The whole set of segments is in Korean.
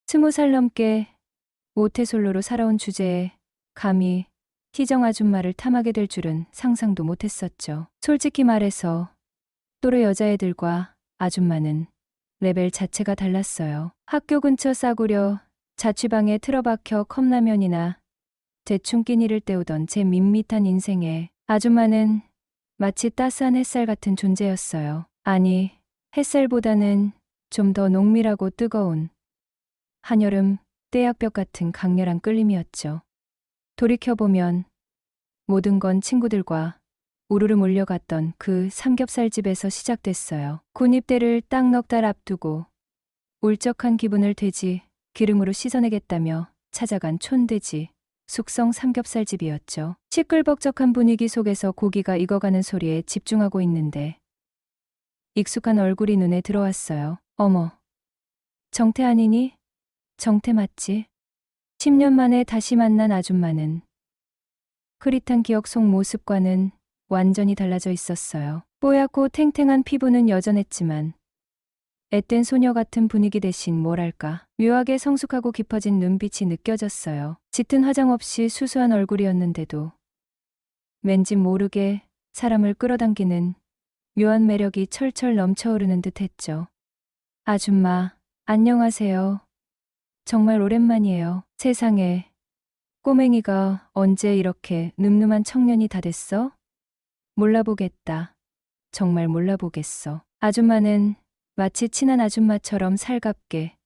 20살 넘게 모태솔로로 살아온 주제에 감히 희정 아줌마를 탐하게 될 줄은 상상도 못했었죠. 솔직히 말해서 또래 여자애들과 아줌마는 레벨 자체가 달랐어요. 학교 근처 싸구려 자취방에 틀어박혀 컵라면이나 대충 끼니를 때우던 제 밋밋한 인생에 아줌마는 마치 따스한 햇살 같은 존재였어요. 아니, 햇살보다는 좀 더 농밀하고 뜨거운 한여름 떼약볕 같은 강렬한 끌림이었죠. 돌이켜보면 모든 건 친구들과 우르르 몰려갔던 그 삼겹살집에서 시작됐어요. 군입대를 딱 넉 달 앞두고 울적한 기분을 돼지 기름으로 씻어내겠다며 찾아간 촌돼지 숙성 삼겹살집이었죠. 시끌벅적한 분위기 속에서 고기가 익어가는 소리에 집중하고 있는데 익숙한 얼굴이 눈에 들어왔어요. 어머, 정태 아니니? 정태 맞지? 10년 만에 다시 만난 아줌마는 흐릿한 기억 속 모습과는 완전히 달라져 있었어요. 뽀얗고 탱탱한 피부는 여전했지만 앳된 소녀 같은 분위기 대신 뭐랄까 묘하게 성숙하고 깊어진 눈빛이 느껴졌어요. 짙은 화장 없이 수수한 얼굴이었는데도 왠지 모르게 사람을 끌어당기는 묘한 매력이 철철 넘쳐오르는 듯 했죠. 아줌마, 안녕하세요. 정말 오랜만이에요. 세상에, 꼬맹이가 언제 이렇게 늠름한 청년이 다 됐어? 몰라보겠다. 정말 몰라보겠어. 아줌마는 마치 친한 아줌마처럼 살갑게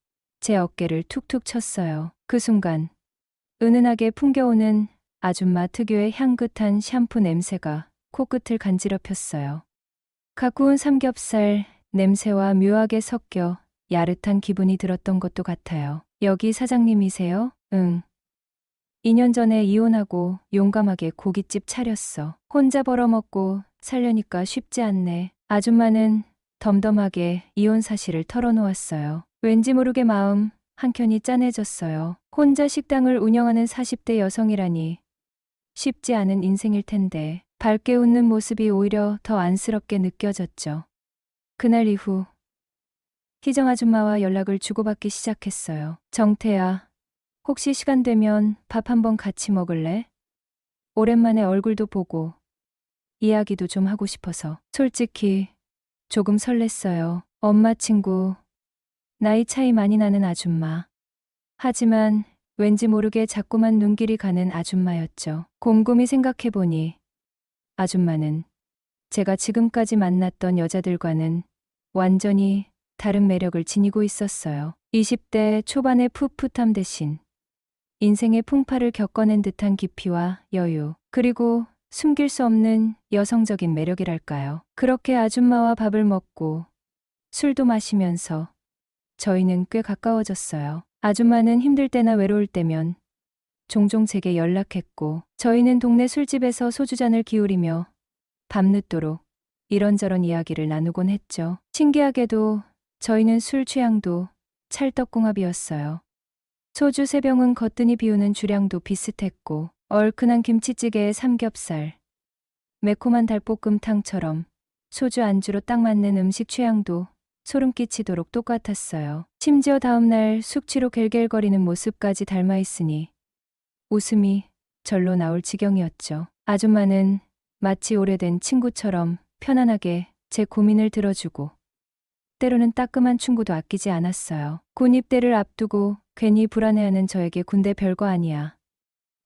제 어깨를 툭툭 쳤어요. 그 순간 은은하게 풍겨오는 아줌마 특유의 향긋한 샴푸 냄새가 코끝을 간지럽혔어요. 갓 구운 삼겹살 냄새와 묘하게 섞여 야릇한 기분이 들었던 것도 같아요. 여기 사장님이세요? 응. 2년 전에 이혼하고 용감하게 고깃집 차렸어. 혼자 벌어먹고 살려니까 쉽지 않네. 아줌마는 덤덤하게 이혼 사실을 털어놓았어요. 왠지 모르게 마음 한켠이 짠해졌어요. 혼자 식당을 운영하는 40대 여성이라니 쉽지 않은 인생일 텐데 밝게 웃는 모습이 오히려 더 안쓰럽게 느껴졌죠. 그날 이후 희정 아줌마와 연락을 주고받기 시작했어요. 정태야, 혹시 시간 되면 밥 한번 같이 먹을래? 오랜만에 얼굴도 보고 이야기도 좀 하고 싶어서. 솔직히 조금 설렜어요. 엄마 친구, 나이 차이 많이 나는 아줌마. 하지만 왠지 모르게 자꾸만 눈길이 가는 아줌마였죠. 곰곰이 생각해보니 아줌마는 제가 지금까지 만났던 여자들과는 완전히 다른 매력을 지니고 있었어요. 20대 초반의 풋풋함 대신 인생의 풍파를 겪어낸 듯한 깊이와 여유, 그리고 숨길 수 없는 여성적인 매력이랄까요. 그렇게 아줌마와 밥을 먹고 술도 마시면서 저희는 꽤 가까워졌어요. 아줌마는 힘들 때나 외로울 때면 종종 제게 연락했고 저희는 동네 술집에서 소주잔을 기울이며 밤늦도록 이런저런 이야기를 나누곤 했죠. 신기하게도 저희는 술 취향도 찰떡궁합이었어요. 소주 3병은 거뜬히 비우는 주량도 비슷했고 얼큰한 김치찌개에 삼겹살, 매콤한 달볶음탕처럼 소주 안주로 딱 맞는 음식 취향도 소름 끼치도록 똑같았어요. 심지어 다음날 숙취로 갤갤거리는 모습까지 닮아있으니 웃음이 절로 나올 지경이었죠. 아줌마는 마치 오래된 친구처럼 편안하게 제 고민을 들어주고 때로는 따끔한 충고도 아끼지 않았어요. 군 입대를 앞두고 괜히 불안해하는 저에게 군대 별거 아니야.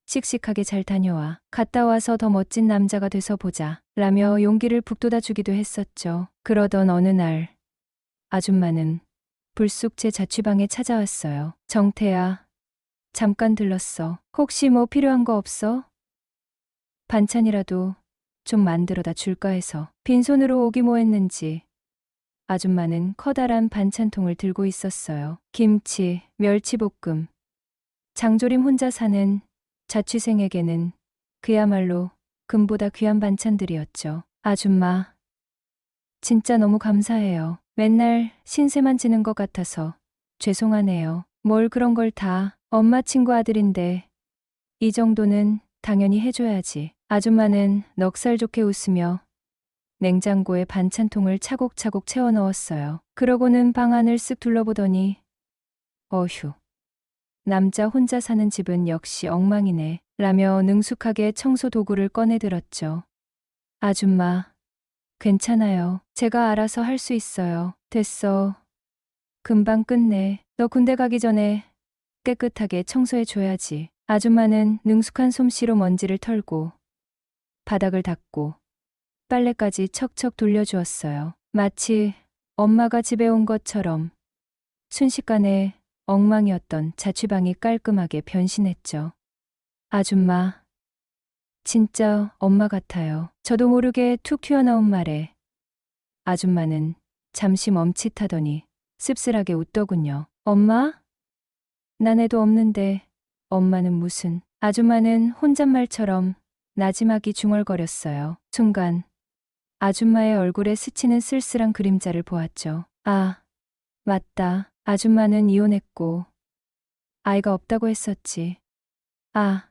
씩씩하게 잘 다녀와. 갔다 와서 더 멋진 남자가 돼서 보자. 라며 용기를 북돋아 주기도 했었죠. 그러던 어느 날 아줌마는 불쑥 제 자취방에 찾아왔어요. 정태야, 잠깐 들렀어. 혹시 뭐 필요한 거 없어? 반찬이라도 좀 만들어다 줄까 해서. 빈손으로 오기 뭐했는지 아줌마는 커다란 반찬통을 들고 있었어요. 김치, 멸치볶음, 장조림 혼자 사는 자취생에게는 그야말로 금보다 귀한 반찬들이었죠. 아줌마, 진짜 너무 감사해요. 맨날 신세만 지는 것 같아서 죄송하네요. 뭘 그런 걸 다, 엄마 친구 아들인데 이 정도는 당연히 해줘야지. 아줌마는 넉살 좋게 웃으며 냉장고에 반찬통을 차곡차곡 채워 넣었어요. 그러고는 방 안을 쓱 둘러보더니 어휴, 남자 혼자 사는 집은 역시 엉망이네. 라며 능숙하게 청소 도구를 꺼내 들었죠. 아줌마, 괜찮아요. 제가 알아서 할 수 있어요. 됐어. 금방 끝내. 너 군대 가기 전에 깨끗하게 청소해 줘야지. 아줌마는 능숙한 솜씨로 먼지를 털고 바닥을 닦고 빨래까지 척척 돌려주었어요. 마치 엄마가 집에 온 것처럼 순식간에 엉망이었던 자취방이 깔끔하게 변신했죠. 아줌마, 진짜 엄마 같아요. 저도 모르게 툭 튀어나온 말에 아줌마는 잠시 멈칫하더니 씁쓸하게 웃더군요. 엄마? 난 애도 없는데 엄마는 무슨. 아줌마는 혼잣말처럼 나지막이 중얼거렸어요. 순간 아줌마의 얼굴에 스치는 쓸쓸한 그림자를 보았죠. 아, 맞다. 아줌마는 이혼했고 아이가 없다고 했었지. 아,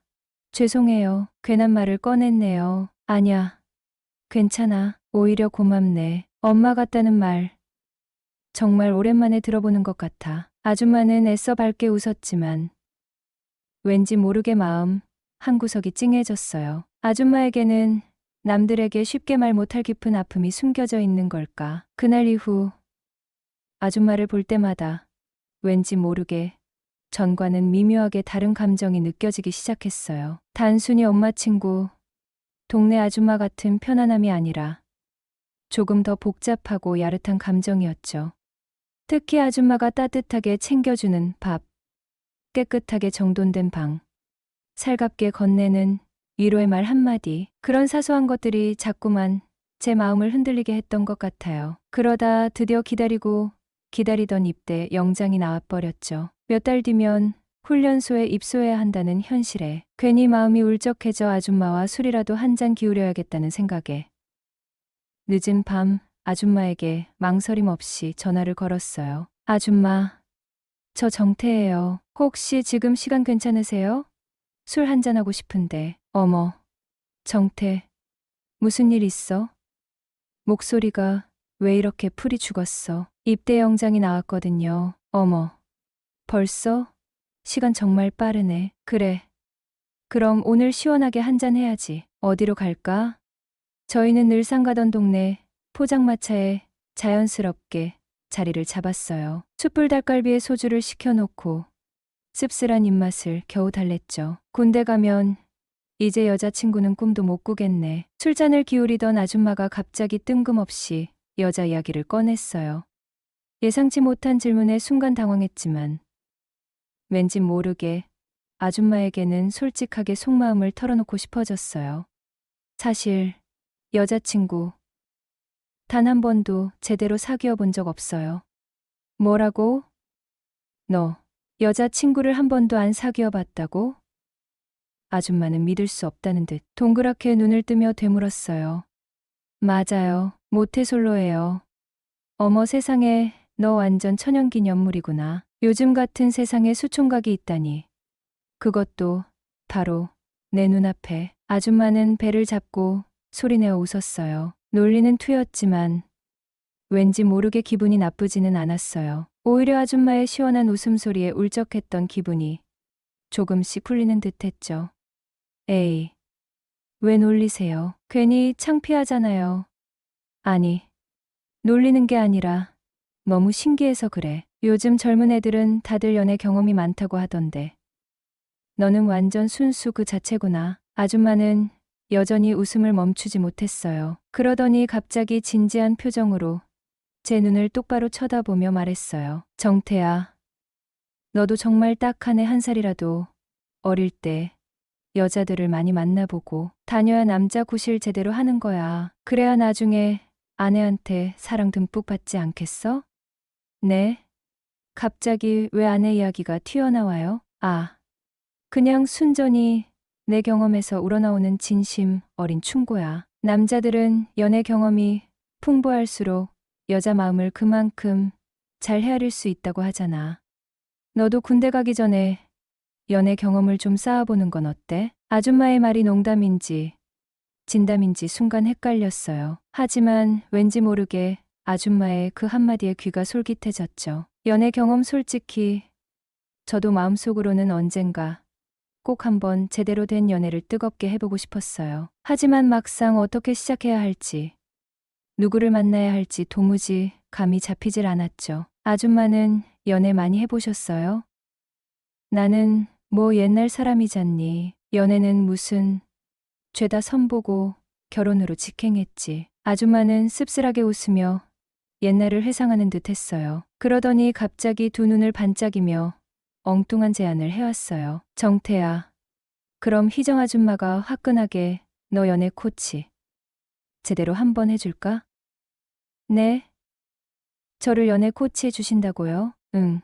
죄송해요. 괜한 말을 꺼냈네요. 아냐, 괜찮아. 오히려 고맙네. 엄마 같다는 말 정말 오랜만에 들어보는 것 같아. 아줌마는 애써 밝게 웃었지만 왠지 모르게 마음 한구석이 찡해졌어요. 아줌마에게는 남들에게 쉽게 말 못할 깊은 아픔이 숨겨져 있는 걸까. 그날 이후 아줌마를 볼 때마다 왠지 모르게 전과는 미묘하게 다른 감정이 느껴지기 시작했어요. 단순히 엄마 친구, 동네 아줌마 같은 편안함이 아니라 조금 더 복잡하고 야릇한 감정이었죠. 특히 아줌마가 따뜻하게 챙겨주는 밥, 깨끗하게 정돈된 방, 살갑게 건네는 위로의 말 한마디, 그런 사소한 것들이 자꾸만 제 마음을 흔들리게 했던 것 같아요. 그러다 드디어 기다리던 입대 영장이 나와버렸죠. 몇 달 뒤면 훈련소에 입소해야 한다는 현실에 괜히 마음이 울적해져 아줌마와 술이라도 한 잔 기울여야겠다는 생각에 늦은 밤 아줌마에게 망설임 없이 전화를 걸었어요. 아줌마, 저 정태예요. 혹시 지금 시간 괜찮으세요? 술 한잔하고 싶은데. 어머, 정태, 무슨 일 있어? 목소리가 왜 이렇게 풀이 죽었어? 입대 영장이 나왔거든요. 어머, 벌써? 시간 정말 빠르네. 그래. 그럼 오늘 시원하게 한잔 해야지. 어디로 갈까? 저희는 늘상 가던 동네 포장마차에 자연스럽게 자리를 잡았어요. 숯불 닭갈비에 소주를 시켜놓고 씁쓸한 입맛을 겨우 달랬죠. 군대 가면 이제 여자친구는 꿈도 못 꾸겠네. 술잔을 기울이던 아줌마가 갑자기 뜬금없이 여자 이야기를 꺼냈어요. 예상치 못한 질문에 순간 당황했지만 왠지 모르게 아줌마에게는 솔직하게 속마음을 털어놓고 싶어졌어요. 사실 여자친구 단 한 번도 제대로 사귀어 본 적 없어요. 뭐라고? 너 여자친구를 한 번도 안 사귀어 봤다고? 아줌마는 믿을 수 없다는 듯 동그랗게 눈을 뜨며 되물었어요. 맞아요. 모태솔로예요. 어머 세상에, 너 완전 천연기념물이구나. 요즘 같은 세상에 수총각이 있다니. 그것도 바로 내 눈앞에. 아줌마는 배를 잡고 소리내어 웃었어요. 놀리는 투였지만 왠지 모르게 기분이 나쁘지는 않았어요. 오히려 아줌마의 시원한 웃음소리에 울적했던 기분이 조금씩 풀리는 듯했죠. 에이, 왜 놀리세요? 괜히 창피하잖아요. 아니, 놀리는 게 아니라 너무 신기해서 그래. 요즘 젊은 애들은 다들 연애 경험이 많다고 하던데 너는 완전 순수 그 자체구나. 아줌마는 여전히 웃음을 멈추지 못했어요. 그러더니 갑자기 진지한 표정으로 제 눈을 똑바로 쳐다보며 말했어요. 정태야, 너도 정말 딱 한 해 한 살이라도 어릴 때 여자들을 많이 만나보고 다녀야 남자 구실 제대로 하는 거야. 그래야 나중에 아내한테 사랑 듬뿍 받지 않겠어? 네? 갑자기 왜 아내 이야기가 튀어나와요? 아, 그냥 순전히 내 경험에서 우러나오는 진심 어린 충고야. 남자들은 연애 경험이 풍부할수록 여자 마음을 그만큼 잘 헤아릴 수 있다고 하잖아. 너도 군대 가기 전에 연애 경험을 좀 쌓아보는 건 어때? 아줌마의 말이 농담인지 진담인지 순간 헷갈렸어요. 하지만 왠지 모르게 아줌마의 그 한마디에 귀가 솔깃해졌죠. 연애 경험 솔직히 저도 마음속으로는 언젠가 꼭 한번 제대로 된 연애를 뜨겁게 해보고 싶었어요. 하지만 막상 어떻게 시작해야 할지, 누구를 만나야 할지 도무지 감이 잡히질 않았죠. 아줌마는 연애 많이 해보셨어요? 나는 뭐 옛날 사람이잖니. 연애는 무슨 죄다 선보고 결혼으로 직행했지. 아줌마는 씁쓸하게 웃으며 옛날을 회상하는 듯 했어요. 그러더니 갑자기 두 눈을 반짝이며 엉뚱한 제안을 해왔어요. 정태야, 그럼 희정 아줌마가 화끈하게 너 연애 코치 제대로 한번 해줄까? 네? 저를 연애 코치해 주신다고요? 응.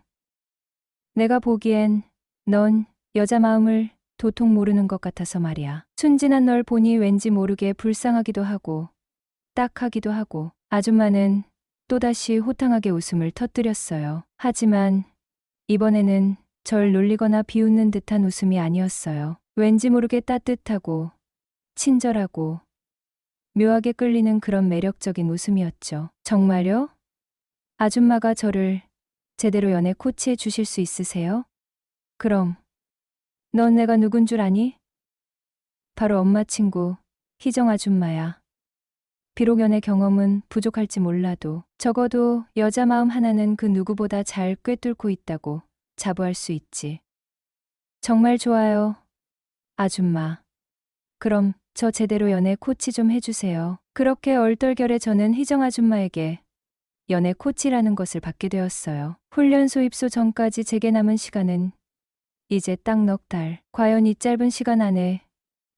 내가 보기엔 넌 여자 마음을 도통 모르는 것 같아서 말이야. 순진한 널 보니 왠지 모르게 불쌍하기도 하고 딱하기도 하고. 아줌마는 또다시 호탕하게 웃음을 터뜨렸어요. 하지만 이번에는 절 놀리거나 비웃는 듯한 웃음이 아니었어요. 왠지 모르게 따뜻하고 친절하고 묘하게 끌리는 그런 매력적인 웃음이었죠. 정말요? 아줌마가 저를 제대로 연애 코치해 주실 수 있으세요? 그럼 넌 내가 누군 줄 아니? 바로 엄마 친구 희정 아줌마야. 비록 연애 경험은 부족할지 몰라도 적어도 여자 마음 하나는 그 누구보다 잘 꿰뚫고 있다고 자부할 수 있지. 정말 좋아요, 아줌마. 그럼 저 제대로 연애 코치 좀 해주세요. 그렇게 얼떨결에 저는 희정 아줌마에게 연애 코치라는 것을 받게 되었어요. 훈련 소입소 전까지 제게 남은 시간은 이제 딱 넉 달. 과연 이 짧은 시간 안에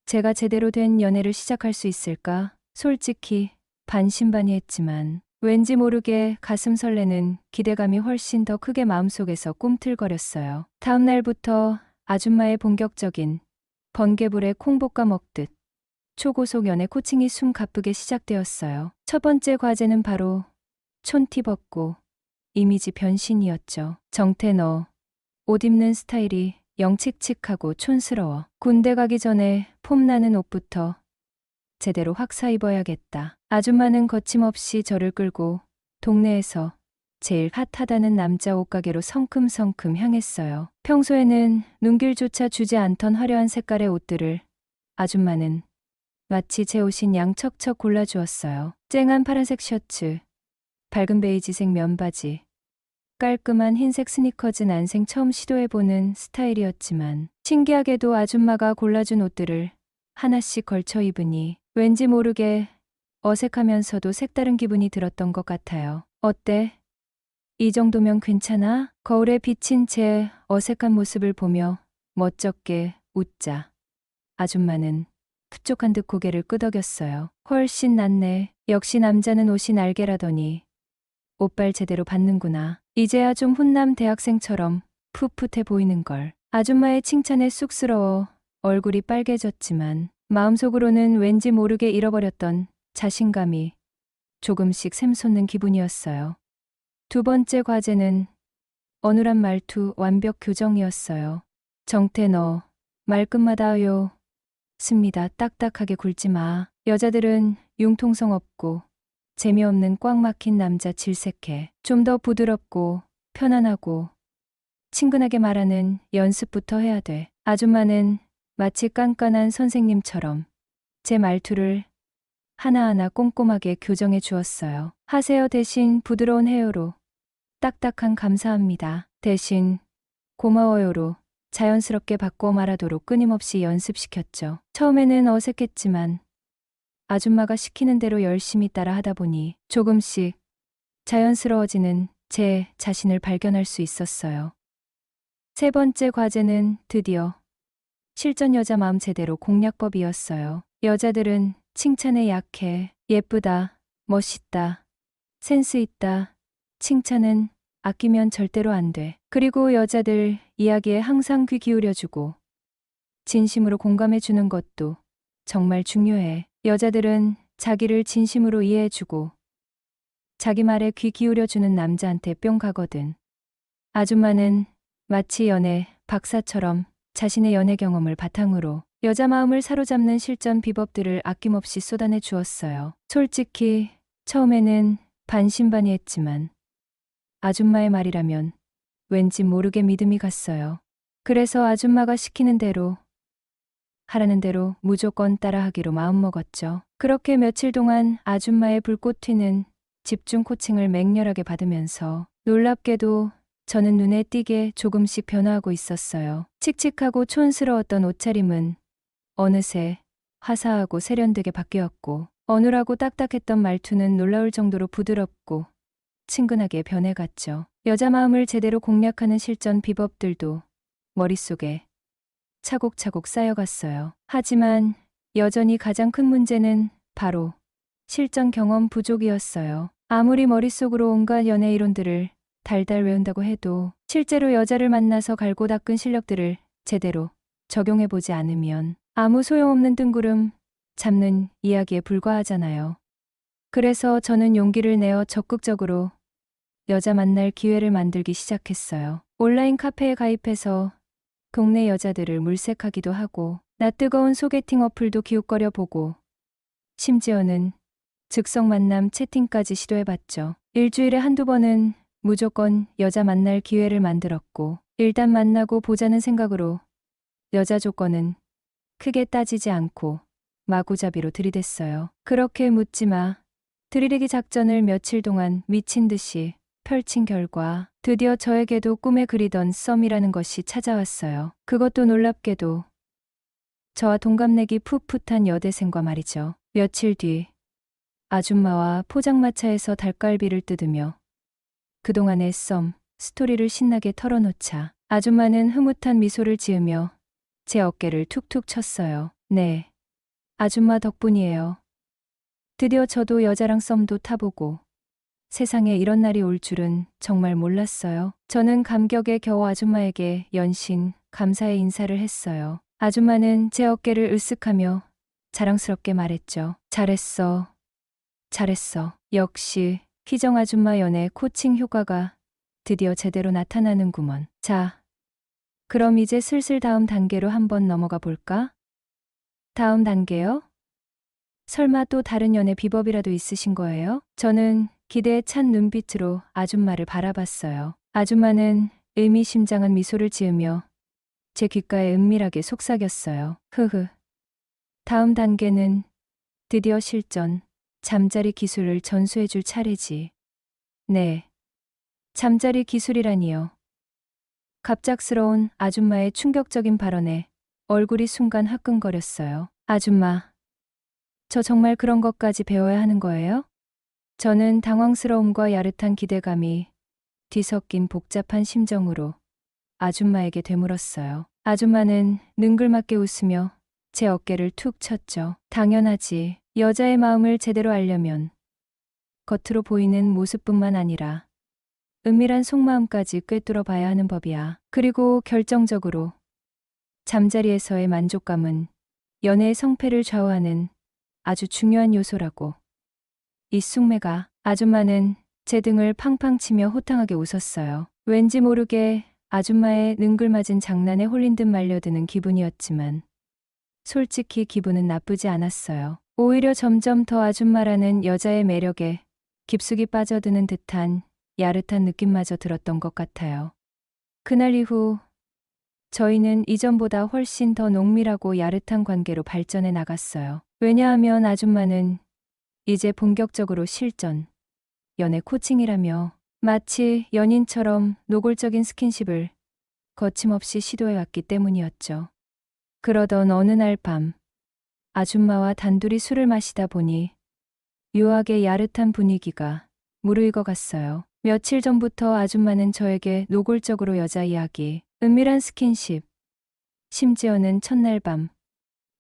제가 제대로 된 연애를 시작할 수 있을까? 솔직히 반신반의했지만 왠지 모르게 가슴 설레는 기대감이 훨씬 더 크게 마음속에서 꿈틀거렸어요. 다음 날부터 아줌마의 본격적인 번개불에 콩볶아 먹듯 초고속 연애 코칭이 숨 가쁘게 시작되었어요. 첫 번째 과제는 바로 촌티 벗고 이미지 변신이었죠. 정태, 너 옷 입는 스타일이 영 칙칙하고 촌스러워. 군대 가기 전에 폼나는 옷부터 제대로 확 사 입어야겠다. 아줌마는 거침없이 저를 끌고 동네에서 제일 핫하다는 남자 옷가게로 성큼성큼 향했어요. 평소에는 눈길조차 주지 않던 화려한 색깔의 옷들을 아줌마는 마치 제 옷인 양 척척 골라주었어요. 쨍한 파란색 셔츠, 밝은 베이지색 면바지, 깔끔한 흰색 스니커즈. 난생 처음 시도해보는 스타일이었지만 신기하게도 아줌마가 골라준 옷들을 하나씩 걸쳐 입으니 왠지 모르게 어색하면서도 색다른 기분이 들었던 것 같아요. 어때? 이 정도면 괜찮아? 거울에 비친 제 어색한 모습을 보며 멋쩍게 웃자 아줌마는 흡족한 듯 고개를 끄덕였어요. 훨씬 낫네. 역시 남자는 옷이 날개라더니 옷발 제대로 받는구나. 이제야 좀 훈남 대학생처럼 풋풋해 보이는걸. 아줌마의 칭찬에 쑥스러워 얼굴이 빨개졌지만 마음속으로는 왠지 모르게 잃어버렸던 자신감이 조금씩 샘솟는 기분이었어요. 두 번째 과제는 어눌한 말투 완벽 교정이었어요. 정태, 너 말끝마다요. 습니다. 딱딱하게 굴지 마. 여자들은 융통성 없고 재미없는 꽉 막힌 남자 질색해. 좀 더 부드럽고 편안하고 친근하게 말하는 연습부터 해야 돼. 아줌마는 마치 깐깐한 선생님처럼 제 말투를 하나하나 꼼꼼하게 교정해 주었어요. 하세요 대신 부드러운 해요로, 딱딱한 감사합니다 대신 고마워요로 자연스럽게 바꿔 말하도록 끊임없이 연습시켰죠. 처음에는 어색했지만 아줌마가 시키는 대로 열심히 따라 하다 보니 조금씩 자연스러워지는 제 자신을 발견할 수 있었어요. 세 번째 과제는 드디어 실전 여자 마음 제대로 공략법이었어요. 여자들은 칭찬에 약해. 예쁘다, 멋있다, 센스 있다. 칭찬은 아끼면 절대로 안 돼. 그리고 여자들 이야기에 항상 귀 기울여주고 진심으로 공감해주는 것도 정말 중요해. 여자들은 자기를 진심으로 이해해주고 자기 말에 귀 기울여주는 남자한테 뿅 가거든. 아줌마는 마치 연애 박사처럼 자신의 연애 경험을 바탕으로 여자 마음을 사로잡는 실전 비법들을 아낌없이 쏟아내 주었어요. 솔직히 처음에는 반신반의했지만 아줌마의 말이라면 왠지 모르게 믿음이 갔어요. 그래서 아줌마가 시키는 대로, 하라는 대로 무조건 따라하기로 마음먹었죠. 그렇게 며칠 동안 아줌마의 불꽃 튀는 집중 코칭을 맹렬하게 받으면서 놀랍게도 저는 눈에 띄게 조금씩 변화하고 있었어요. 칙칙하고 촌스러웠던 옷차림은 어느새 화사하고 세련되게 바뀌었고, 어눌하고 딱딱했던 말투는 놀라울 정도로 부드럽고 친근하게 변해갔죠. 여자 마음을 제대로 공략하는 실전 비법들도 머릿속에 차곡차곡 쌓여갔어요. 하지만 여전히 가장 큰 문제는 바로 실전 경험 부족이었어요. 아무리 머릿속으로 온갖 연애 이론들을 달달 외운다고 해도 실제로 여자를 만나서 갈고 닦은 실력들을 제대로 적용해보지 않으면 아무 소용없는 뜬구름 잡는 이야기에 불과하잖아요. 그래서 저는 용기를 내어 적극적으로 여자 만날 기회를 만들기 시작했어요. 온라인 카페에 가입해서 동네 여자들을 물색하기도 하고, 낯뜨거운 소개팅 어플도 기웃거려 보고, 심지어는 즉석 만남 채팅까지 시도해봤죠. 일주일에 한두 번은 무조건 여자 만날 기회를 만들었고, 일단 만나고 보자는 생각으로 여자 조건은 크게 따지지 않고 마구잡이로 들이댔어요. 그렇게 묻지마 들이대기 작전을 며칠 동안 미친 듯이 펼친 결과 드디어 저에게도 꿈에 그리던 썸이라는 것이 찾아왔어요. 그것도 놀랍게도 저와 동갑내기 풋풋한 여대생과 말이죠. 며칠 뒤 아줌마와 포장마차에서 닭갈비를 뜯으며 그동안의 썸 스토리를 신나게 털어놓자 아줌마는 흐뭇한 미소를 지으며 제 어깨를 툭툭 쳤어요. 네, 아줌마 덕분이에요. 드디어 저도 여자랑 썸도 타보고 세상에 이런 날이 올 줄은 정말 몰랐어요. 저는 감격에 겨워 아줌마에게 연신 감사의 인사를 했어요. 아줌마는 제 어깨를 으쓱하며 자랑스럽게 말했죠. 잘했어. 잘했어. 역시 희정 아줌마 연애 코칭 효과가 드디어 제대로 나타나는구먼. 자, 그럼 이제 슬슬 다음 단계로 한번 넘어가 볼까? 다음 단계요? 설마 또 다른 연애 비법이라도 있으신 거예요? 저는 기대에 찬 눈빛으로 아줌마를 바라봤어요. 아줌마는 의미심장한 미소를 지으며 제 귓가에 은밀하게 속삭였어요. 흐흐. 다음 단계는 드디어 실전, 잠자리 기술을 전수해줄 차례지. 네. 잠자리 기술이라니요. 갑작스러운 아줌마의 충격적인 발언에 얼굴이 순간 화끈거렸어요. 아줌마, 저 정말 그런 것까지 배워야 하는 거예요? 저는 당황스러움과 야릇한 기대감이 뒤섞인 복잡한 심정으로 아줌마에게 되물었어요. 아줌마는 능글맞게 웃으며 제 어깨를 툭 쳤죠. 당연하지. 여자의 마음을 제대로 알려면 겉으로 보이는 모습뿐만 아니라 은밀한 속마음까지 꿰뚫어 봐야 하는 법이야. 그리고 결정적으로 잠자리에서의 만족감은 연애의 성패를 좌우하는 아주 중요한 요소라고. 이 쑥매가. 아줌마는 제 등을 팡팡 치며 호탕하게 웃었어요. 왠지 모르게 아줌마의 능글맞은 장난에 홀린 듯 말려드는 기분이었지만 솔직히 기분은 나쁘지 않았어요. 오히려 점점 더 아줌마라는 여자의 매력에 깊숙이 빠져드는 듯한 야릇한 느낌마저 들었던 것 같아요. 그날 이후 저희는 이전보다 훨씬 더 농밀하고 야릇한 관계로 발전해 나갔어요. 왜냐하면 아줌마는 이제 본격적으로 실전, 연애 코칭이라며 마치 연인처럼 노골적인 스킨십을 거침없이 시도해왔기 때문이었죠. 그러던 어느 날 밤, 아줌마와 단둘이 술을 마시다 보니 묘하게 야릇한 분위기가 무르익어갔어요. 며칠 전부터 아줌마는 저에게 노골적으로 여자 이야기, 은밀한 스킨십, 심지어는 첫날 밤,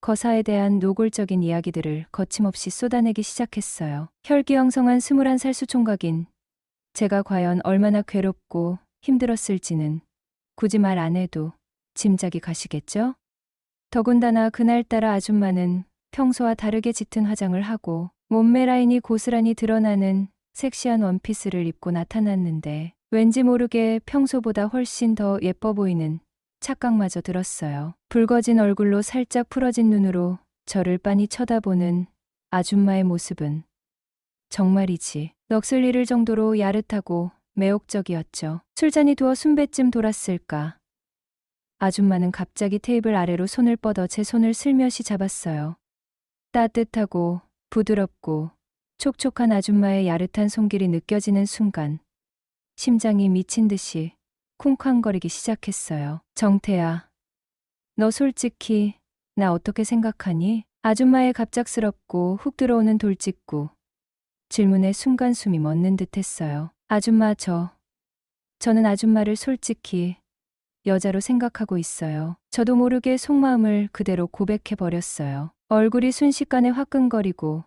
거사에 대한 노골적인 이야기들을 거침없이 쏟아내기 시작했어요. 혈기왕성한 21살 수총각인 제가 과연 얼마나 괴롭고 힘들었을지는 굳이 말 안 해도 짐작이 가시겠죠? 더군다나 그날따라 아줌마는 평소와 다르게 짙은 화장을 하고 몸매 라인이 고스란히 드러나는 섹시한 원피스를 입고 나타났는데 왠지 모르게 평소보다 훨씬 더 예뻐 보이는 착각마저 들었어요. 붉어진 얼굴로 살짝 풀어진 눈으로 저를 빤히 쳐다보는 아줌마의 모습은 정말이지 넋을 잃을 정도로 야릇하고 매혹적이었죠. 술잔이 두어 순배쯤 돌았을까. 아줌마는 갑자기 테이블 아래로 손을 뻗어 제 손을 슬며시 잡았어요. 따뜻하고 부드럽고 촉촉한 아줌마의 야릇한 손길이 느껴지는 순간 심장이 미친 듯이 쿵쾅거리기 시작했어요. 정태야, 너 솔직히 나 어떻게 생각하니? 아줌마의 갑작스럽고 훅 들어오는 돌직구. 질문에 순간 숨이 멎는 듯 했어요. 아줌마 저는 아줌마를 솔직히 여자로 생각하고 있어요. 저도 모르게 속마음을 그대로 고백해버렸어요. 얼굴이 순식간에 화끈거리고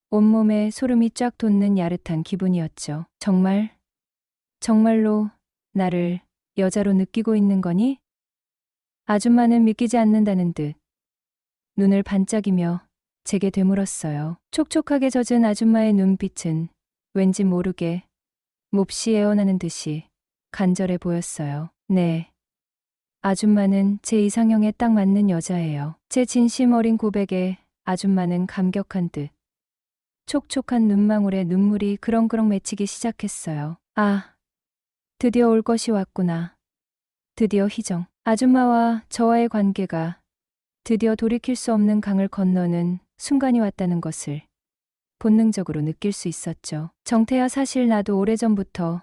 온몸에 소름이 쫙 돋는 야릇한 기분이었죠. 정말로 나를 여자로 느끼고 있는 거니? 아줌마는 믿기지 않는다는 듯 눈을 반짝이며 제게 되물었어요. 촉촉하게 젖은 아줌마의 눈빛은 왠지 모르게 몹시 애원하는 듯이 간절해 보였어요. 네. 아줌마는 제 이상형에 딱 맞는 여자예요. 제 진심 어린 고백에 아줌마는 감격한 듯 촉촉한 눈망울에 눈물이 그렁그렁 맺히기 시작했어요. 아, 드디어 올 것이 왔구나. 드디어 희정. 아줌마와 저와의 관계가 드디어 돌이킬 수 없는 강을 건너는 순간이 왔다는 것을 본능적으로 느낄 수 있었죠. 정태야, 사실 나도 오래전부터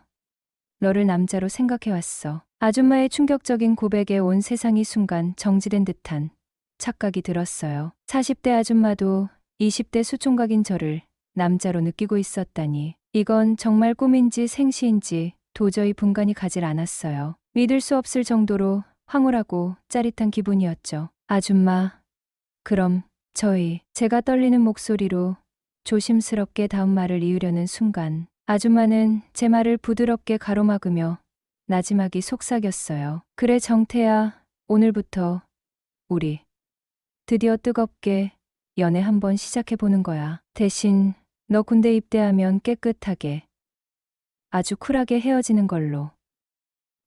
너를 남자로 생각해왔어. 아줌마의 충격적인 고백에 온 세상이 순간 정지된 듯한 착각이 들었어요. 40대 아줌마도 20대 수총각인 저를 남자로 느끼고 있었다니. 이건 정말 꿈인지 생시인지 도저히 분간이 가질 않았어요. 믿을 수 없을 정도로 황홀하고 짜릿한 기분이었죠. 아줌마, 그럼 제가 떨리는 목소리로 조심스럽게 다음 말을 이으려는 순간 아줌마는 제 말을 부드럽게 가로막으며 나지막이 속삭였어요. 그래 정태야, 오늘부터 우리 드디어 뜨겁게 연애 한번 시작해보는 거야. 대신 너 군대 입대하면 깨끗하게 아주 쿨하게 헤어지는 걸로.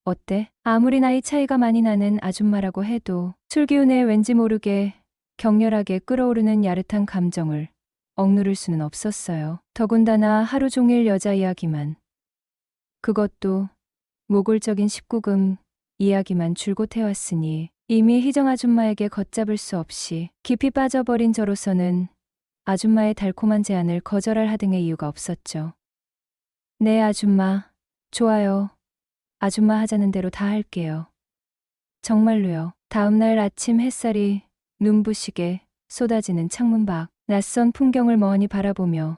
어때? 아무리 나이 차이가 많이 나는 아줌마라고 해도 술기운에 왠지 모르게 격렬하게 끓어오르는 야릇한 감정을 억누를 수는 없었어요. 더군다나 하루 종일 여자 이야기만. 그것도 모골적인 19금 이야기만 줄곧 해왔으니 이미 희정 아줌마에게 걷잡을 수 없이 깊이 빠져버린 저로서는 아줌마의 달콤한 제안을 거절할 하등의 이유가 없었죠. 네 아줌마, 좋아요. 아줌마 하자는 대로 다 할게요. 정말로요. 다음날 아침 햇살이 눈부시게 쏟아지는 창문 밖 낯선 풍경을 멍하니 바라보며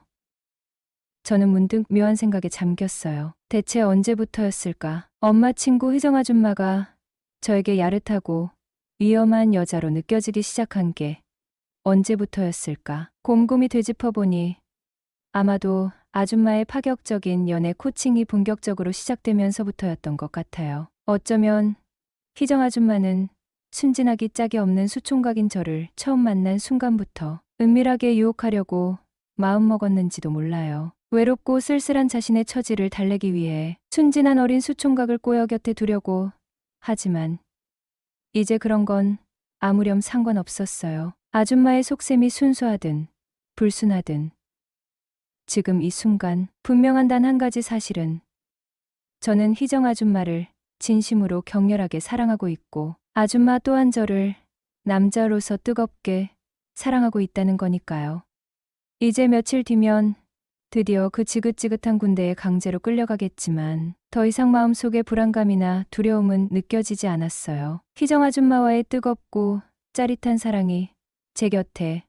저는 문득 묘한 생각에 잠겼어요. 대체 언제부터였을까? 엄마 친구 희정 아줌마가 저에게 야릇하고 위험한 여자로 느껴지기 시작한 게 언제부터였을까? 곰곰이 되짚어보니 아마도 아줌마의 파격적인 연애 코칭이 본격적으로 시작되면서부터였던 것 같아요. 어쩌면 희정 아줌마는 순진하기 짝이 없는 수총각인 저를 처음 만난 순간부터 은밀하게 유혹하려고 마음먹었는지도 몰라요. 외롭고 쓸쓸한 자신의 처지를 달래기 위해 순진한 어린 수총각을 꼬여 곁에 두려고 하지만 이제 그런 건 아무렴 상관없었어요. 아줌마의 속셈이 순수하든 불순하든 지금 이 순간 분명한 단 한 가지 사실은 저는 희정 아줌마를 진심으로 격렬하게 사랑하고 있고 아줌마 또한 저를 남자로서 뜨겁게 사랑하고 있다는 거니까요. 이제 며칠 뒤면 드디어 그 지긋지긋한 군대에 강제로 끌려가겠지만 더 이상 마음속에 불안감이나 두려움은 느껴지지 않았어요. 희정 아줌마와의 뜨겁고 짜릿한 사랑이 제 곁에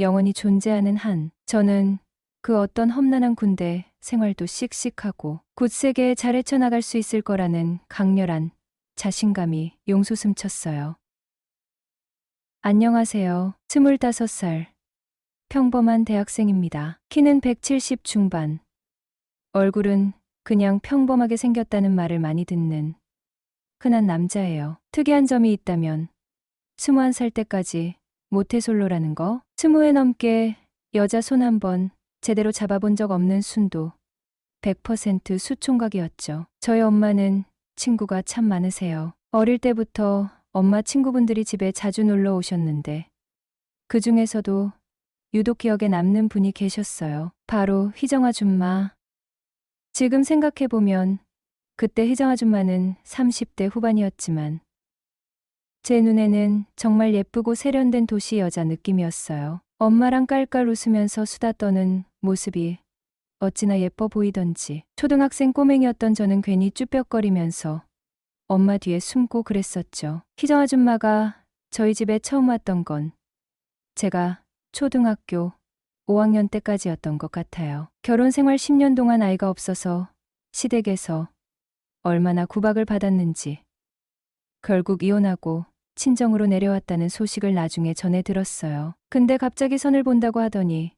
영원히 존재하는 한 저는 그 어떤 험난한 군대 생활도 씩씩하고 굳세게 잘 헤쳐나갈 수 있을 거라는 강렬한 자신감이 용솟음쳤어요. 안녕하세요. 25살 평범한 대학생입니다. 키는 170 중반. 얼굴은 그냥 평범하게 생겼다는 말을 많이 듣는 흔한 남자예요. 특이한 점이 있다면 21살 때까지 모태솔로라는 거. 20회 넘게 여자 손 한 번 제대로 잡아본 적 없는 순도 100% 수총각이었죠. 저희 엄마는 친구가 참 많으세요. 어릴 때부터 엄마 친구분들이 집에 자주 놀러 오셨는데 그 중에서도 유독 기억에 남는 분이 계셨어요. 바로 희정 아줌마. 지금 생각해보면 그때 희정 아줌마는 30대 후반이었지만 제 눈에는 정말 예쁘고 세련된 도시 여자 느낌이었어요. 엄마랑 깔깔 웃으면서 수다 떠는 모습이 어찌나 예뻐 보이던지 초등학생 꼬맹이였던 저는 괜히 쭈뼛거리면서 엄마 뒤에 숨고 그랬었죠. 희정 아줌마가 저희 집에 처음 왔던 건 제가 초등학교 5학년 때까지였던 것 같아요. 결혼 생활 10년 동안 아이가 없어서 시댁에서 얼마나 구박을 받았는지 결국 이혼하고 친정으로 내려왔다는 소식을 나중에 전해 들었어요. 근데 갑자기 선을 본다고 하더니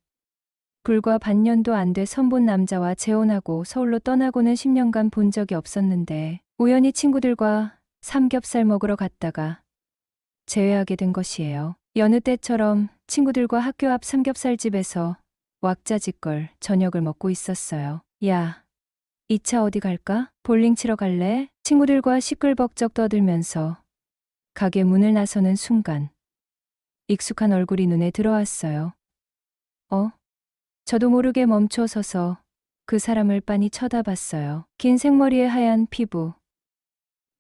불과 반년도 안 돼 선본 남자와 재혼하고 서울로 떠나고는 10년간 본 적이 없었는데 우연히 친구들과 삼겹살 먹으러 갔다가 재회하게 된 것이에요. 여느 때처럼 친구들과 학교 앞 삼겹살집에서 왁자지껄 저녁을 먹고 있었어요. 야, 2차 어디 갈까? 볼링 치러 갈래? 친구들과 시끌벅적 떠들면서 가게 문을 나서는 순간 익숙한 얼굴이 눈에 들어왔어요. 저도 모르게 멈춰 서서 그 사람을 빤히 쳐다봤어요. 긴 생머리에 하얀 피부,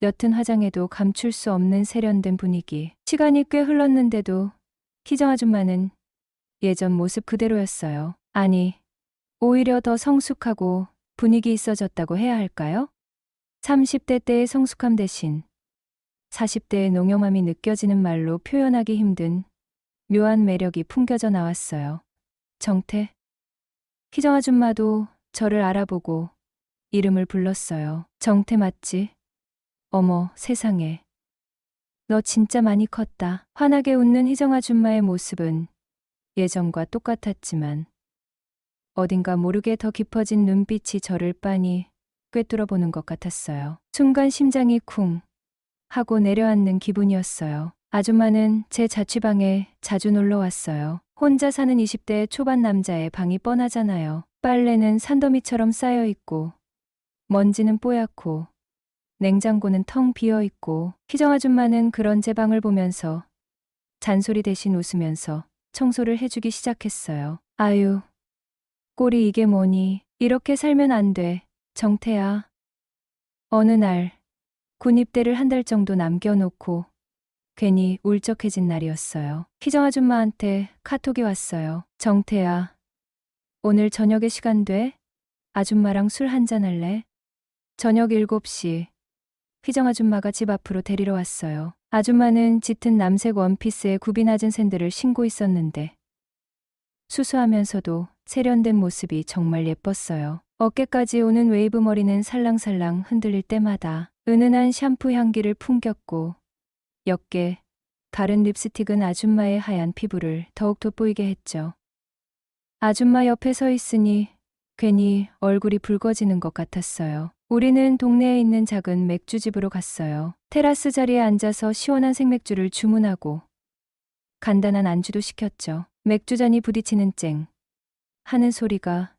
옅은 화장에도 감출 수 없는 세련된 분위기. 시간이 꽤 흘렀는데도 희정 아줌마는 예전 모습 그대로였어요. 아니, 오히려 더 성숙하고 분위기 있어졌다고 해야 할까요? 30대 때의 성숙함 대신 40대의 농염함이 느껴지는 말로 표현하기 힘든 묘한 매력이 풍겨져 나왔어요. 정태. 희정 아줌마도 저를 알아보고 이름을 불렀어요. 정태 맞지? 어머, 세상에. 너 진짜 많이 컸다. 환하게 웃는 희정 아줌마의 모습은 예전과 똑같았지만 어딘가 모르게 더 깊어진 눈빛이 저를 빤히 꿰뚫어 보는 것 같았어요. 순간 심장이 쿵 하고 내려앉는 기분이었어요. 아줌마는 제 자취방에 자주 놀러 왔어요. 혼자 사는 20대 초반 남자의 방이 뻔하잖아요. 빨래는 산더미처럼 쌓여 있고 먼지는 뽀얗고 냉장고는 텅 비어 있고 희정 아줌마는 그런 제 방을 보면서 잔소리 대신 웃으면서 청소를 해주기 시작했어요. 아유, 꼴이 이게 뭐니? 이렇게 살면 안 돼. 정태야. 어느 날 군입대를 한 달 정도 남겨놓고 괜히 울적해진 날이었어요. 희정 아줌마한테 카톡이 왔어요. 정태야, 오늘 저녁에 시간 돼? 아줌마랑 술 한잔 할래? 저녁 7시 희정 아줌마가 집 앞으로 데리러 왔어요. 아줌마는 짙은 남색 원피스에 굽이 낮은 샌들을 신고 있었는데 수수하면서도 세련된 모습이 정말 예뻤어요. 어깨까지 오는 웨이브 머리는 살랑살랑 흔들릴 때마다 은은한 샴푸 향기를 풍겼고 옅게 바른 립스틱은 아줌마의 하얀 피부를 더욱 돋보이게 했죠. 아줌마 옆에 서 있으니 괜히 얼굴이 붉어지는 것 같았어요. 우리는 동네에 있는 작은 맥주집으로 갔어요. 테라스 자리에 앉아서 시원한 생맥주를 주문하고 간단한 안주도 시켰죠. 맥주잔이 부딪히는 쨍 하는 소리가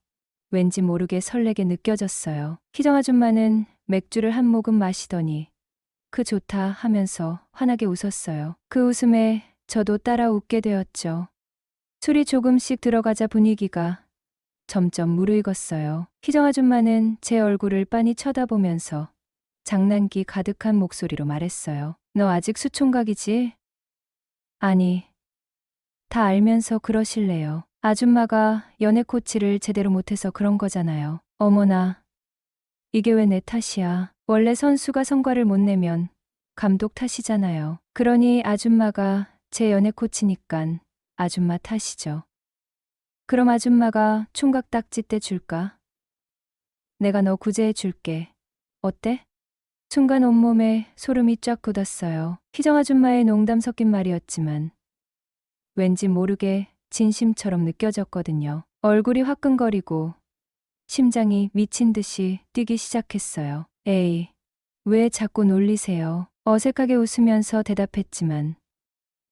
왠지 모르게 설레게 느껴졌어요. 희정 아줌마는 맥주를 한 모금 마시더니 그 좋다 하면서 환하게 웃었어요. 그 웃음에 저도 따라 웃게 되었죠. 술이 조금씩 들어가자 분위기가 점점 무르익었어요. 희정 아줌마는 제 얼굴을 빤히 쳐다보면서 장난기 가득한 목소리로 말했어요. 너 아직 수총각이지? 아니, 다 알면서 그러실래요. 아줌마가 연애 코치를 제대로 못해서 그런 거잖아요. 어머나, 이게 왜 내 탓이야. 원래 선수가 성과를 못 내면 감독 탓이잖아요. 그러니 아줌마가 제 연애 코치니깐 아줌마 탓이죠. 그럼 아줌마가 총각 딱지 떼 줄까? 내가 너 구제해 줄게. 어때? 순간 온몸에 소름이 쫙 돋았어요. 희정 아줌마의 농담 섞인 말이었지만 왠지 모르게 진심처럼 느껴졌거든요. 얼굴이 화끈거리고 심장이 미친 듯이 뛰기 시작했어요. 에이, 왜 자꾸 놀리세요? 어색하게 웃으면서 대답했지만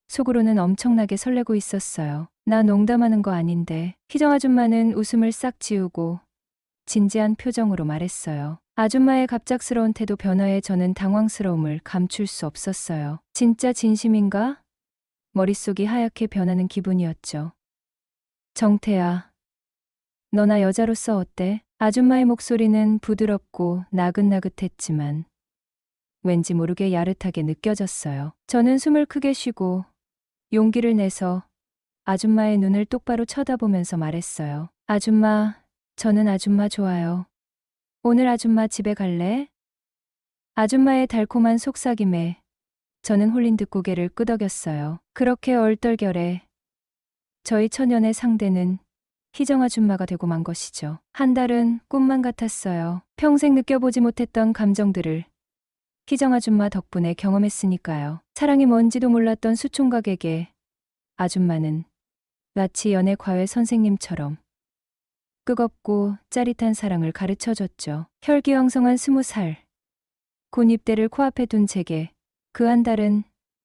속으로는 엄청나게 설레고 있었어요. 나 농담하는 거 아닌데. 희정 아줌마는 웃음을 싹 지우고 진지한 표정으로 말했어요. 아줌마의 갑작스러운 태도 변화에 저는 당황스러움을 감출 수 없었어요. 진짜 진심인가? 머릿속이 하얗게 변하는 기분이었죠. 정태야, 너나 여자로서 어때? 아줌마의 목소리는 부드럽고 나긋나긋했지만 왠지 모르게 야릇하게 느껴졌어요. 저는 숨을 크게 쉬고 용기를 내서 아줌마의 눈을 똑바로 쳐다보면서 말했어요. 아줌마, 저는 아줌마 좋아요. 오늘 아줌마 집에 갈래? 아줌마의 달콤한 속삭임에 저는 홀린 듯 고개를 끄덕였어요. 그렇게 얼떨결에 저희 처년의 상대는 희정 아줌마가 되고 만 것이죠. 한 달은 꿈만 같았어요. 평생 느껴보지 못했던 감정들을 희정 아줌마 덕분에 경험했으니까요. 사랑이 뭔지도 몰랐던 수총각에게 아줌마는 마치 연애 과외 선생님처럼 뜨겁고 짜릿한 사랑을 가르쳐줬죠. 혈기왕성한 20살. 곧 입대를 코앞에 둔 제게 그 한 달은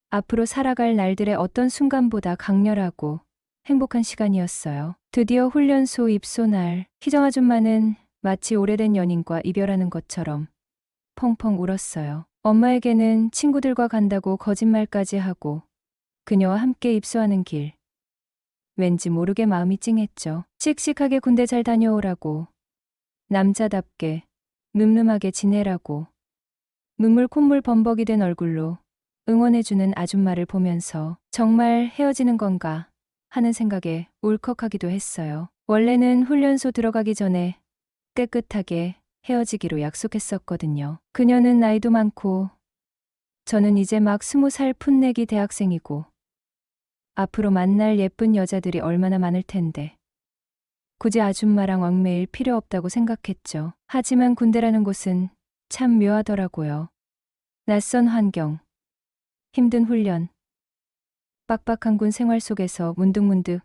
앞으로 살아갈 날들의 어떤 순간보다 강렬하고 행복한 시간이었어요. 드디어 훈련소 입소 날, 희정 아줌마는 마치 오래된 연인과 이별하는 것처럼 펑펑 울었어요. 엄마에게는 친구들과 간다고 거짓말까지 하고 그녀와 함께 입소하는 길. 왠지 모르게 마음이 찡했죠. 씩씩하게 군대 잘 다녀오라고, 남자답게 늠름하게 지내라고, 눈물 콧물 범벅이 된 얼굴로 응원해주는 아줌마를 보면서 정말 헤어지는 건가 하는 생각에 울컥하기도 했어요. 원래는 훈련소 들어가기 전에 깨끗하게 헤어지기로 약속했었거든요. 그녀는 나이도 많고 저는 이제 막 20살 풋내기 대학생이고 앞으로 만날 예쁜 여자들이 얼마나 많을 텐데 굳이 아줌마랑 얽매일 필요 없다고 생각했죠. 하지만 군대라는 곳은 참 묘하더라고요. 낯선 환경, 힘든 훈련, 빡빡한 군 생활 속에서 문득문득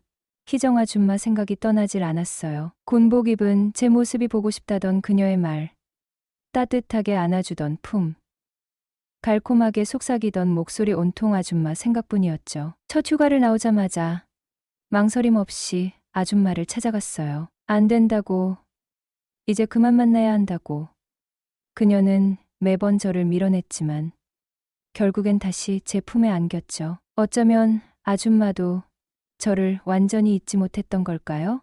희정 아줌마 생각이 떠나질 않았어요. 군복 입은 제 모습이 보고 싶다던 그녀의 말, 따뜻하게 안아주던 품, 달콤하게 속삭이던 목소리 온통 아줌마 생각뿐이었죠. 첫 휴가를 나오자마자 망설임 없이 아줌마를 찾아갔어요. 안 된다고, 이제 그만 만나야 한다고. 그녀는 매번 저를 밀어냈지만 결국엔 다시 제 품에 안겼죠. 어쩌면 아줌마도 저를 완전히 잊지 못했던 걸까요?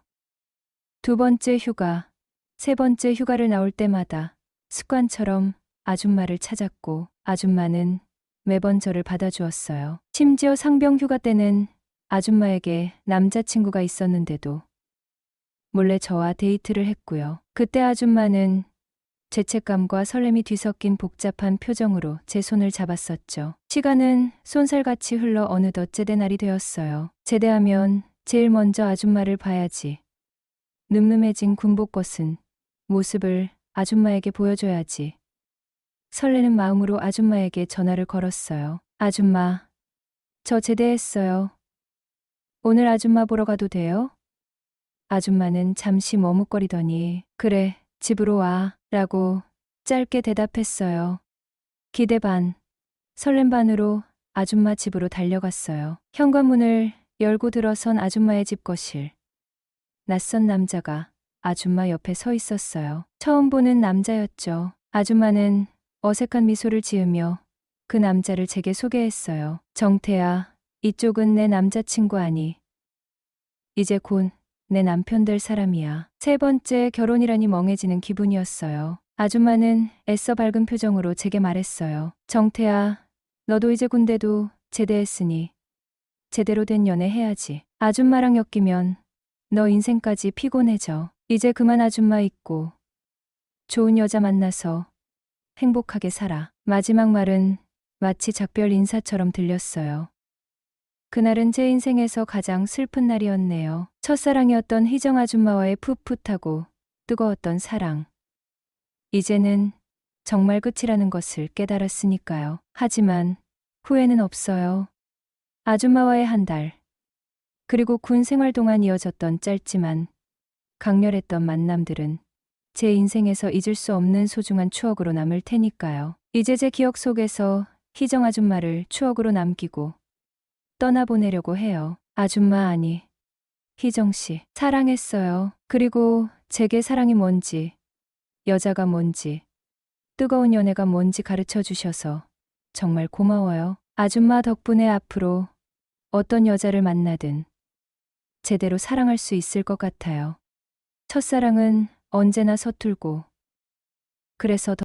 두 번째 휴가, 세 번째 휴가를 나올 때마다 습관처럼 아줌마를 찾았고 아줌마는 매번 저를 받아주었어요. 심지어 상병 휴가 때는 아줌마에게 남자친구가 있었는데도 몰래 저와 데이트를 했고요. 그때 아줌마는 죄책감과 설렘이 뒤섞인 복잡한 표정으로 제 손을 잡았었죠. 시간은 쏜살같이 흘러 어느덧 제대 날이 되었어요. 제대하면 제일 먼저 아줌마를 봐야지. 늠름해진 군복 벗은 모습을 아줌마에게 보여줘야지. 설레는 마음으로 아줌마에게 전화를 걸었어요. 아줌마, 저 제대했어요. 오늘 아줌마 보러 가도 돼요? 아줌마는 잠시 머뭇거리더니 그래, 집으로 와 라고 짧게 대답했어요. 기대 반, 설렘 반으로 아줌마 집으로 달려갔어요. 현관문을 열고 들어선 아줌마의 집 거실. 낯선 남자가 아줌마 옆에 서 있었어요. 처음 보는 남자였죠. 아줌마는 어색한 미소를 지으며 그 남자를 제게 소개했어요. 정태야, 이쪽은 내 남자친구 아니. 이제 곧 내 남편 될 사람이야. 세 번째 결혼이라니 멍해지는 기분이었어요. 아줌마는 애써 밝은 표정으로 제게 말했어요. 정태야, 너도 이제 군대도 제대했으니 제대로 된 연애 해야지. 아줌마랑 엮이면 너 인생까지 피곤해져. 이제 그만 아줌마 잊고 좋은 여자 만나서 행복하게 살아. 마지막 말은 마치 작별 인사처럼 들렸어요. 그날은 제 인생에서 가장 슬픈 날이었네요. 첫사랑이었던 희정 아줌마와의 풋풋하고 뜨거웠던 사랑. 이제는 정말 끝이라는 것을 깨달았으니까요. 하지만 후회는 없어요. 아줌마와의 한 달, 그리고 군 생활 동안 이어졌던 짧지만 강렬했던 만남들은 제 인생에서 잊을 수 없는 소중한 추억으로 남을 테니까요. 이제 제 기억 속에서 희정 아줌마를 추억으로 남기고 떠나보내려고 해요. 아줌마 아니, 희정씨, 사랑했어요. 그리고 제게 사랑이 뭔지, 여자가 뭔지, 뜨거운 연애가 뭔지 가르쳐 주셔서 정말 고마워요. 아줌마 덕분에 앞으로 어떤 여자를 만나든 제대로 사랑할 수 있을 것 같아요. 첫사랑은 언제나 서툴고 그래서 더